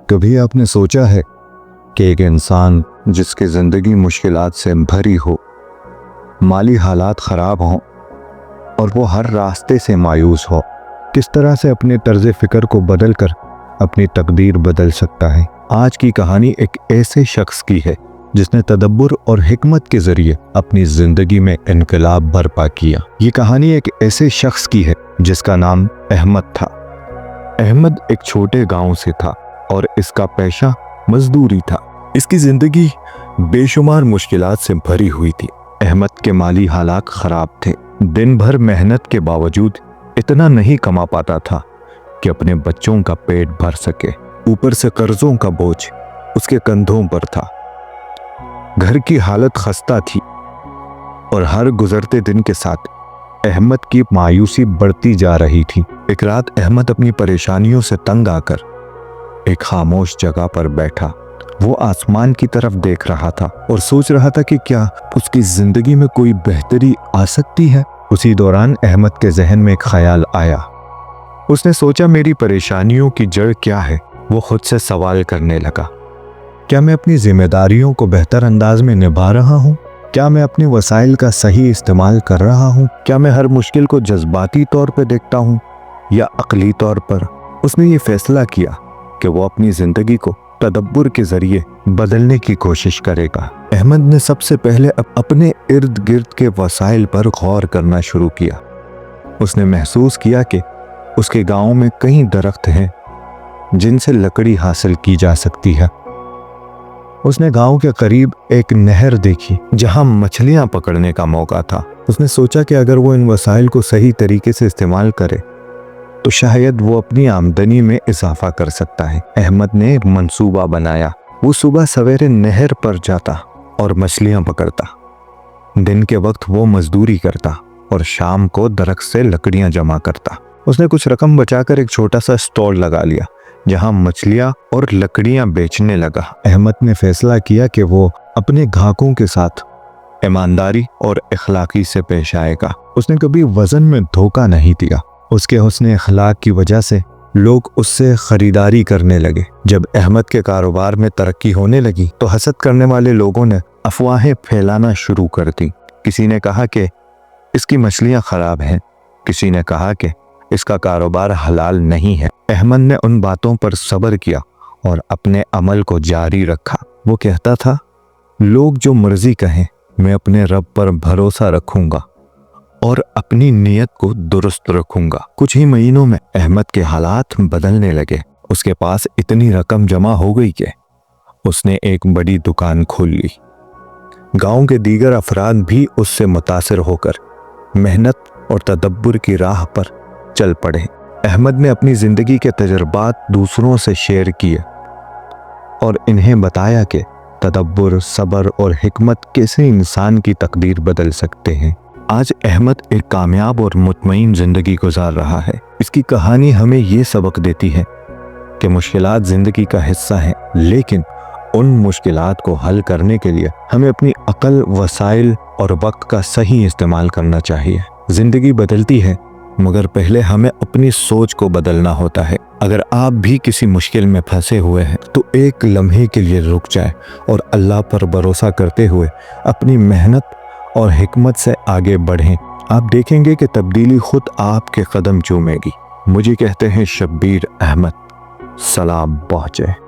کبھی آپ نے سوچا ہے کہ ایک انسان جس کی زندگی مشکلات سے بھری ہو، مالی حالات خراب ہوں اور وہ ہر راستے سے مایوس ہو، کس طرح سے اپنے طرز فکر کو بدل کر اپنی تقدیر بدل سکتا ہے؟ آج کی کہانی ایک ایسے شخص کی ہے جس نے تدبر اور حکمت کے ذریعے اپنی زندگی میں انقلاب برپا کیا۔ یہ کہانی ایک ایسے شخص کی ہے جس کا نام احمد تھا۔ احمد ایک چھوٹے گاؤں سے تھا اور اس کا پیشہ مزدوری تھا۔ اس کی زندگی بے شمار مشکلات سے بھری ہوئی تھی۔ احمد کے مالی حالات خراب تھے۔ دن بھر محنت کے باوجود اتنا نہیں کما پاتا تھا کہ اپنے بچوں کا پیٹ بھر سکے۔ اوپر سے قرضوں کا بوجھ اس کے کندھوں پر تھا۔ گھر کی حالت خستہ تھی اور ہر گزرتے دن کے ساتھ احمد کی مایوسی بڑھتی جا رہی تھی۔ ایک رات احمد اپنی پریشانیوں سے تنگ آ کر ایک خاموش جگہ پر بیٹھا۔ وہ آسمان کی طرف دیکھ رہا تھا اور سوچ رہا تھا کہ کیا اس کی زندگی میں کوئی بہتری آ سکتی ہے۔ اسی دوران احمد کے ذہن میں ایک خیال آیا۔ اس نے سوچا، میری پریشانیوں کی جڑ کیا ہے؟ وہ خود سے سوال کرنے لگا، کیا میں اپنی ذمہ داریوں کو بہتر انداز میں نبھا رہا ہوں؟ کیا میں اپنے وسائل کا صحیح استعمال کر رہا ہوں؟ کیا میں ہر مشکل کو جذباتی طور پہ دیکھتا ہوں یا عقلی طور پر؟ اس نے یہ فیصلہ کیا کہ وہ اپنی زندگی کو تدبر کے ذریعے بدلنے کی کوشش کرے گا۔ احمد نے سب سے پہلے اپنے ارد گرد کے وسائل پر غور کرنا شروع کیا۔ اس نے محسوس کیا کہ اس کے گاؤں میں کئی درخت ہیں جن سے لکڑی حاصل کی جا سکتی ہے۔ اس نے گاؤں کے قریب ایک نہر دیکھی جہاں مچھلیاں پکڑنے کا موقع تھا۔ اس نے سوچا کہ اگر وہ ان وسائل کو صحیح طریقے سے استعمال کرے تو شاید وہ اپنی آمدنی میں اضافہ کر سکتا ہے۔ احمد نے ایک منصوبہ بنایا۔ وہ صبح سویرے نہر پر جاتا اور مچھلیاں پکڑتا۔ دن کے وقت وہ مزدوری کرتا اور شام کو درخت سے لکڑیاں جمع کرتا۔ اس نے کچھ رقم بچا کر ایک چھوٹا سا اسٹال لگا لیا جہاں مچھلیاں اور لکڑیاں بیچنے لگا۔ احمد نے فیصلہ کیا کہ وہ اپنے گاہکوں کے ساتھ ایمانداری اور اخلاقی سے پیش آئے گا۔ اس نے کبھی وزن میں دھوکہ نہیں دیا۔ اس کے حسن اخلاق کی وجہ سے لوگ اس سے خریداری کرنے لگے۔ جب احمد کے کاروبار میں ترقی ہونے لگی تو حسد کرنے والے لوگوں نے افواہیں پھیلانا شروع کر دی۔ کسی نے کہا کہ اس کی مچھلیاں خراب ہیں، کسی نے کہا کہ اس کا کاروبار حلال نہیں ہے۔ احمد نے ان باتوں پر صبر کیا اور اپنے عمل کو جاری رکھا۔ وہ کہتا تھا، لوگ جو مرضی کہیں، میں اپنے رب پر بھروسہ رکھوں گا اور اپنی نیت کو درست رکھوں گا۔ کچھ ہی مہینوں میں احمد کے حالات بدلنے لگے۔ اس کے پاس اتنی رقم جمع ہو گئی کہ اس نے ایک بڑی دکان کھول لی۔ گاؤں کے دیگر افراد بھی اس سے متاثر ہو کر محنت اور تدبر کی راہ پر چل پڑے۔ احمد نے اپنی زندگی کے تجربات دوسروں سے شیئر کیے اور انہیں بتایا کہ تدبر، صبر اور حکمت کیسے انسان کی تقدیر بدل سکتے ہیں۔ آج احمد ایک کامیاب اور مطمئن زندگی گزار رہا ہے۔ اس کی کہانی ہمیں یہ سبق دیتی ہے کہ مشکلات زندگی کا حصہ ہیں، لیکن ان مشکلات کو حل کرنے کے لیے ہمیں اپنی عقل، وسائل اور وقت کا صحیح استعمال کرنا چاہیے۔ زندگی بدلتی ہے مگر پہلے ہمیں اپنی سوچ کو بدلنا ہوتا ہے۔ اگر آپ بھی کسی مشکل میں پھنسے ہوئے ہیں تو ایک لمحے کے لیے رک جائیں اور اللہ پر بھروسہ کرتے ہوئے اپنی محنت اور حکمت سے آگے بڑھیں۔ آپ دیکھیں گے کہ تبدیلی خود آپ کے قدم چومے گی۔ مجھے کہتے ہیں شبیر احمد۔ سلام پہنچے۔